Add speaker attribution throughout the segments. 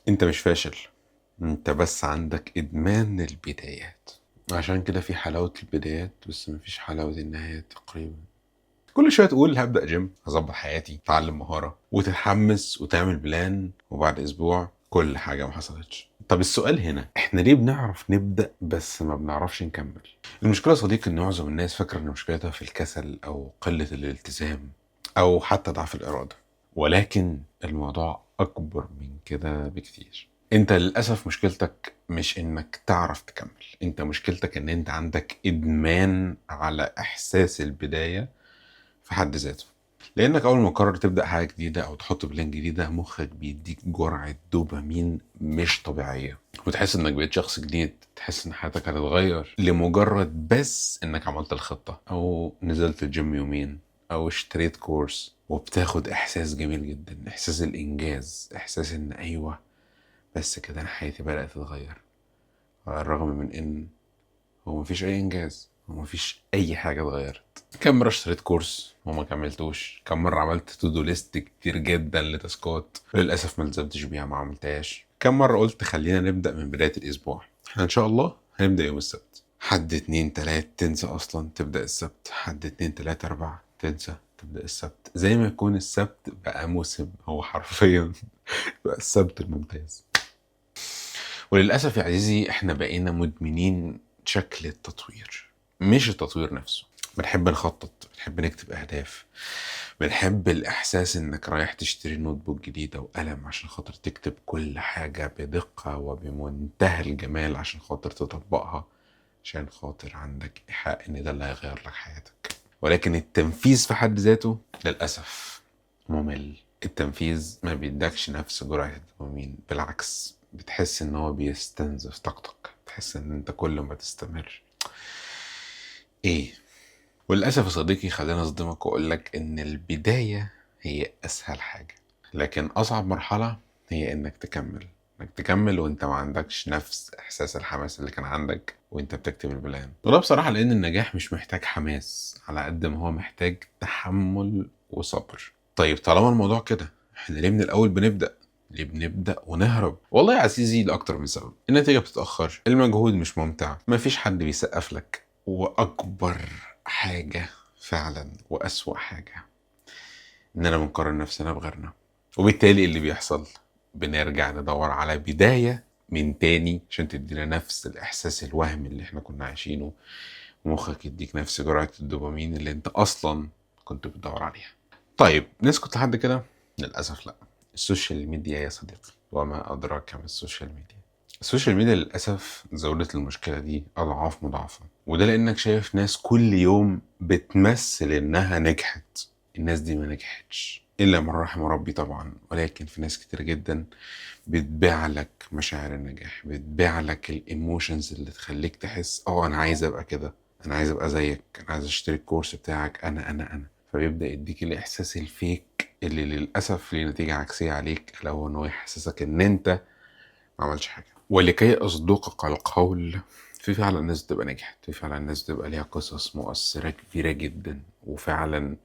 Speaker 1: انت مش فاشل، انت بس عندك ادمان البدايات. عشان كده في حلاوة البدايات بس مفيش حلاوة النهايات تقريبا. كل شوية تقول هبدأ جيم، هظبط حياتي، اتعلم مهارة، وتتحمس وتعمل بلان، وبعد اسبوع كل حاجة ما حصلتش. طب السؤال هنا، احنا ليه بنعرف نبدأ بس ما بنعرفش نكمل؟ المشكلة يا صديقي ان معظم الناس فاكرة ان مشكلتها في الكسل او قلة الالتزام او حتى ضعف الإرادة، ولكن الموضوع اكبر من كده بكتير. انت للأسف مشكلتك مش انك تعرف تكمل، انت مشكلتك ان انت عندك ادمان على احساس البداية في حد ذاته. لانك اول ما تقرر تبدا حاجه جديده او تحط بلان جديده، مخك بيديك جرعه دوبامين مش طبيعيه، وتحس انك بقيت شخص جديد، تحس ان حياتك هتتغير لمجرد بس انك عملت الخطه او نزلت الجيم يومين او اشتريت كورس، وبتاخد احساس جميل جدا، احساس الانجاز، احساس ان ايوه بس كده انا حياتي بدات تتغير، على الرغم من ان هو مفيش اي انجاز، هو مفيش اي حاجه اتغيرت. كم مره اشتريت كورس وما كملتوش، كم مره عملت تو دو ليست كتير جدا لتاسكات للاسف ما التزمتش بيها، ما عملتهاش. كم مره قلت خلينا نبدا من بدايه الاسبوع، احنا ان شاء الله هنبدا يوم السبت، حد اتنين تلات تنسى اصلا تبدا السبت، حد اتنين تلات اربع تنسى تبدا السبت، زي ما يكون السبت بقى موسم، هو حرفيا بقى السبت الممتاز. وللأسف يا عزيزي احنا بقينا مدمنين شكل التطوير، مش التطوير نفسه. بنحب نخطط، بنحب نكتب أهداف، بنحب الإحساس إنك رايح تشتري نوت بوك جديدة وقلم عشان خاطر تكتب كل حاجة بدقة وبمنتهى الجمال، عشان خاطر تطبقها، عشان خاطر عندك إيحاء إن ده اللي هيغير لك حياتك. ولكن التنفيذ في حد ذاته للأسف ممل. التنفيذ ما بيدكش نفس جرعة الدوبامين، بالعكس بتحس ان هو بيستنزف طاقتك، تحس ان انت كل ما تستمر ايه. وللأسف يا صديقي خلينا اصدمك واقول لك ان البداية هي اسهل حاجة، لكن اصعب مرحلة هي انك تكمل، انك تكمل وانت ما عندكش نفس احساس الحماس اللي كان عندك وانت بتكتب البلان. وده بصراحة لان النجاح مش محتاج حماس على قد ما هو محتاج تحمل وصبر. طيب طالما الموضوع كده، احنا ليه من الاول بنبدأ؟ ليه بنبدأ ونهرب؟ والله يا عزيزي لأكتر من سبب. النتيجة بتتأخر، المجهود مش ممتع، مفيش حد بيسقف لك، وأكبر حاجة فعلا وأسوأ حاجة إننا بنقارن نفسنا بغيرنا. وبالتالي اللي بيحصل بنرجع ندور على بداية من تاني عشان تدينا نفس الإحساس الوهمي اللي احنا كنا عايشينه، ومخك يديك نفس جرعة الدوبامين اللي انت أصلا كنت بتدور عليها. طيب نسكت لحد كده؟ للأسف لا. السوشيال ميديا يا صديقي، وما أدراك ما السوشيال ميديا. السوشيال ميديا للأسف زودت المشكلة دي أضعاف مضاعفة، وده لأنك شايف ناس كل يوم بتمثل إنها نجحت. الناس دي ما نجحتش إلا من رحم ربي طبعا، ولكن في ناس كتير جدا بتبيع لك مشاعر النجاح، بتبيع لك الايموشنز اللي تخليك تحس انا عايز ابقى كده، انا عايز ابقى زيك، انا عايز اشتري الكورس بتاعك، انا فبيبدأ يديك الاحساس الفيك اللي للاسف ليه نتيجة عكسية عليك، الا هو ان هو يحسسك ان انت ما عملش حاجة. ولكي اصدقك القول، في فعلا ناس بتبقى نجحت، في فعلا ناس بتبقى ليها قصص مؤثرة كبيرة جدا، وفعلا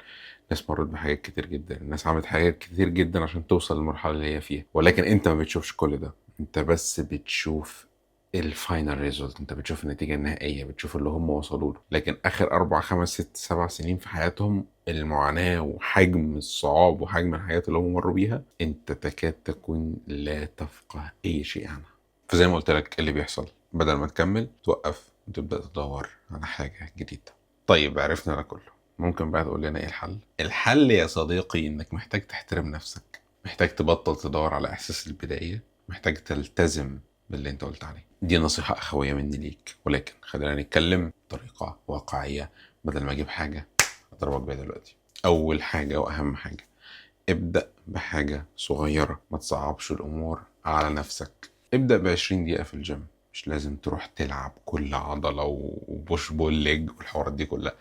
Speaker 1: ناس مرت بحاجات كتير جدا، الناس عملت حاجات كتير جدا عشان توصل للمرحلة اللي هي فيها، ولكن انت ما بتشوفش كل ده، انت بس بتشوف الفاينل ريزولت، انت بتشوف النتيجة النهائية، بتشوف اللي هم وصلوا له. لكن اخر 4 5 6 7 سنين في حياتهم، المعاناة وحجم الصعاب وحجم الحياة اللي هم مروا بيها، انت تكاد تكون لا تفقه اي شيء عنها. فزي ما قلت لك اللي بيحصل، بدل ما تكمل توقف وتبدأ تدور على حاجة جديدة. طيب عرفنا ده كله، ممكن بقى تقول لنا ايه الحل؟ الحل يا صديقي انك محتاج تحترم نفسك، محتاج تبطل تدور على احساس البداية، محتاج تلتزم باللي انت قلت عليه. دي نصيحة اخوية مني ليك، ولكن خلينا نتكلم بطريقة واقعية بدل ما اجيب حاجة اضربك بيها دلوقتي. اول حاجة واهم حاجة، ابدأ بحاجة صغيرة، ما تصعبش الامور على نفسك. ابدأ ب20 دقيقة في الجيم، مش لازم تروح تلعب كل عضلة وبوش بول ليج والحوارات دي كلها.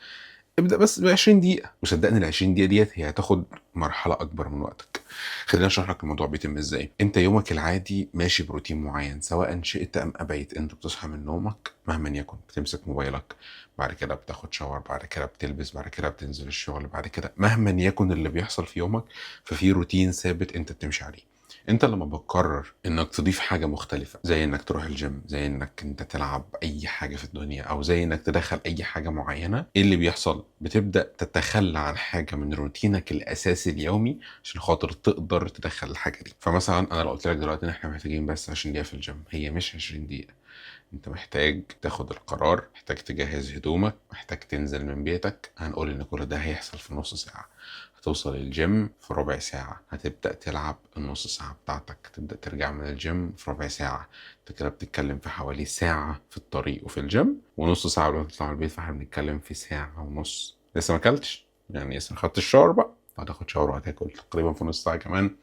Speaker 1: ابدأ بس ب20 دقيقة، وصدقني ال20 دقيقة ديت هي هتاخد مرحلة أكبر من وقتك. خلينا أشرح لك الموضوع بيتم إزاي. أنت يومك العادي ماشي بروتين معين، سواء شئت أم أبيت. أنت بتصحى من نومك مهما يكن، بتمسك موبايلك، بعد كده بتاخد شاور، بعد كده بتلبس، بعد كده بتنزل الشغل، بعد كده مهما يكن اللي بيحصل في يومك، ففي روتين ثابت أنت بتمشي عليه. انت لما بتقرر انك تضيف حاجه مختلفه، زي انك تروح الجيم، زي انك انت تلعب اي حاجه في الدنيا، او زي انك تدخل اي حاجه معينه، ايه اللي بيحصل؟ بتبدا تتخلى عن حاجه من روتينك الاساسي اليومي عشان خاطر تقدر تدخل الحاجه دي. فمثلا انا لو قلت لك دلوقتي ان احنا محتاجين بس 20 دقيقه في الجيم، هي مش 20 دقيقه. انت محتاج تاخد القرار، محتاج تجهز هدومك، محتاج تنزل من بيتك. هنقول ان كل ده هيحصل في نص ساعة. هتوصل الجيم في ربع ساعة، هتبدأ تلعب النص ساعة بتاعتك، تبدأ ترجع من الجيم في ربع ساعة. انت كده بتتكلم في حوالي ساعة في الطريق وفي الجيم، ونص ساعة لما تطلع من البيت، فاحنا بنتكلم في ساعة ونص. لسه ما اكلتش، يعني لسه ما خدتش الشاور بقى، هتاخد شاور وهتاكل تقريبا في نص ساعة كمان،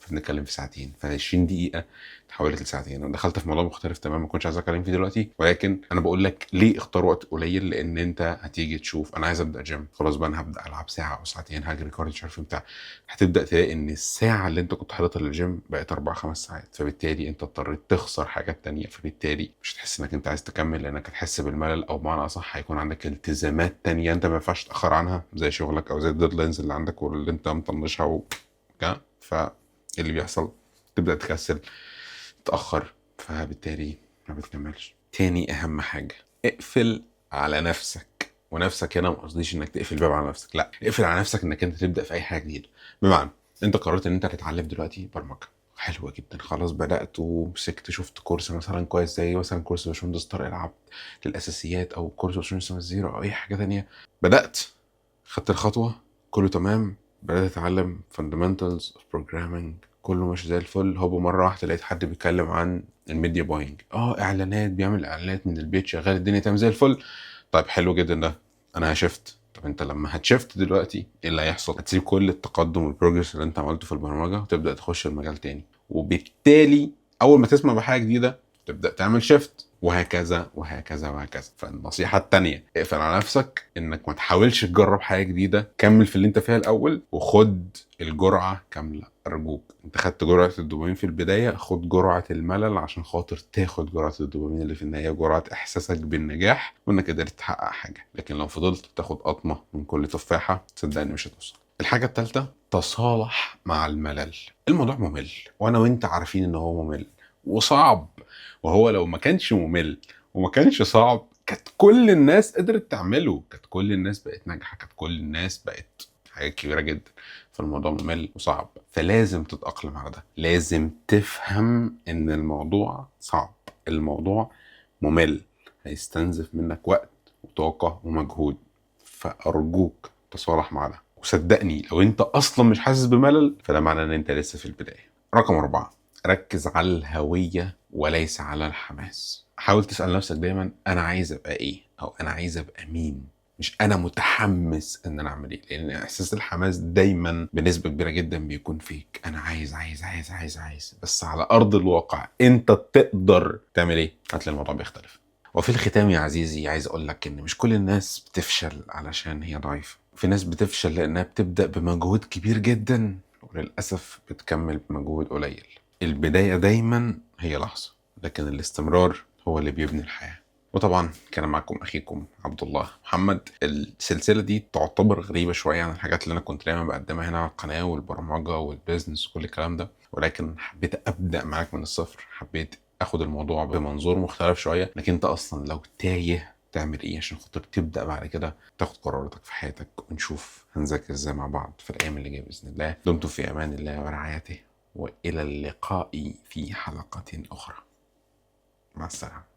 Speaker 1: فبنتكلم في ساعتين. ف 20 دقيقة تحولت لساعتين. انا دخلت في موضوع مختلف تماما ما كنتش عايز اتكلم فيه دلوقتي، ولكن انا بقول لك ليه اختار وقت قليل. لان انت هتيجي تشوف انا عايز ابدا جيم، خلاص بقى انا هبدا العب ساعه او ساعتين، هجري كارديو مش عارف إيه بتاع. هتبدا تلاقي ان الساعه اللي انت كنت حاططها للجيم بقت 4 5 ساعات، فبالتالي انت اضطريت تخسر حاجات تانية، فبالتالي مش هتحس انك انت عايز تكمل، لانك هتحس بالملل، او بمعنى اصح هيكون عندك التزامات تانية انت ما ينفعش تاخر عنها، زي شغلك او زي الديدلاينز اللي عندك واللي انت مطنشها اللي بيحصل تبدا تكسل، تأخر، فبالتالي ما بتكملش. تاني أهم حاجة، اقفل على نفسك. ونفسك هنا ما قصديش انك تقفل باب على نفسك، لا، اقفل على نفسك انك انت تبدأ في اي حاجة جديدة. بمعنى انت قررت ان انت تتعلم دلوقتي برمجة، حلوة جدا، خلاص بدأت ومسكت، شفت كورس مثلا كويس زي مثلا كورس باشمهندس طارق العبد للأساسيات، أو كورس باشمهندس زيرو، أو أي حاجة تانية. بدأت، خدت الخطوة، كله تمام، بدأت أتعلم fundamentals of programming، كله ماشي زي الفل. هوب مرة واحدة لقيت حد بيتكلم عن الميديا باينج، اعلانات، بيعمل اعلانات من البيت، شغال، الدنيا تمام زي الفل. طيب حلو جدا ده، انا هشفت. طب انت لما هتشفت دلوقتي ايه اللي هيحصل؟ هتسيب كل التقدم والبروجرس اللي انت عملته في البرمجة وتبدأ تخش المجال تاني، وبالتالي اول ما تسمع بحاجة جديدة تبدأ تعمل شيفت، وهكذا وهكذا وهكذا. فالنصيحة التانية، اقفل على نفسك انك ما تحاولش تجرب حاجة جديدة، كمل في اللي انت فيها الاول، وخد الجرعة كاملة ارجوك. انت خدت جرعة الدوبامين في البداية، خد جرعة الملل عشان خاطر تاخد جرعة الدوبامين اللي في النهاية، جرعة احساسك بالنجاح وانك قدرت تحقق حاجة. لكن لو فضلت تاخد قطمة من كل تفاحة، صدقني مش هتوصل. الحاجة التالتة، تصالح مع الملل. الموضوع ممل، وانا وانت عارفين ان هو ممل وصعب. وهو لو ما كانش ممل وما كانش صعب، كانت كل الناس قدرت تعمله، كانت كل الناس بقت ناجحة، كانت كل الناس بقت حاجات كبيرة جدا. فالموضوع ممل وصعب، فلازم تتأقلم على ده. لازم تفهم ان الموضوع صعب، الموضوع ممل، هيستنزف منك وقت وطاقة ومجهود. فأرجوك تصالح مع ده، وصدقني لو انت اصلا مش حاسس بملل، فده معناه ان انت لسه في البداية. رقم 4، ركز على الهوية وليس على الحماس. حاول تسأل نفسك دايما انا عايز ابقى ايه، او انا عايز ابقى مين، مش انا متحمس ان انا اعمل ايه. لان احساس الحماس دايما بنسبة كبيرة جدا بيكون فيك، انا عايز عايز عايز عايز عايز، بس على ارض الواقع انت تقدر تعمل ايه؟ هتلاقي الموضوع بيختلف. وفي الختام يا عزيزي، عايز اقول لك ان مش كل الناس بتفشل علشان هي ضعيفة. في ناس بتفشل لانها بتبدأ بمجهود كبير جدا، وللأسف بتكمل بمجهود قليل. البداية دايما هي لحظة، لكن الاستمرار هو اللي بيبني الحياة. وطبعا كان معكم أخيكم عبد الله محمد. السلسلة دي تعتبر غريبة شوية عن الحاجات اللي أنا كنت دايما بقدمها هنا على القناة، والبرمجة والبيزنس وكل الكلام ده، ولكن حبيت أبدأ معاك من الصفر. حبيت أخد الموضوع بمنظور مختلف شوية، لكن أنت أصلا لو تايه تعمل إيه عشان خاطر تبدأ بعد كده تاخد قراراتك في حياتك، ونشوف هنذاكر إزاي مع بعض في الأيام اللي جاية بإذن الله. دمتم في أمان الله ورعايته، وإلى اللقاء في حلقة أخرى. مع السلامة.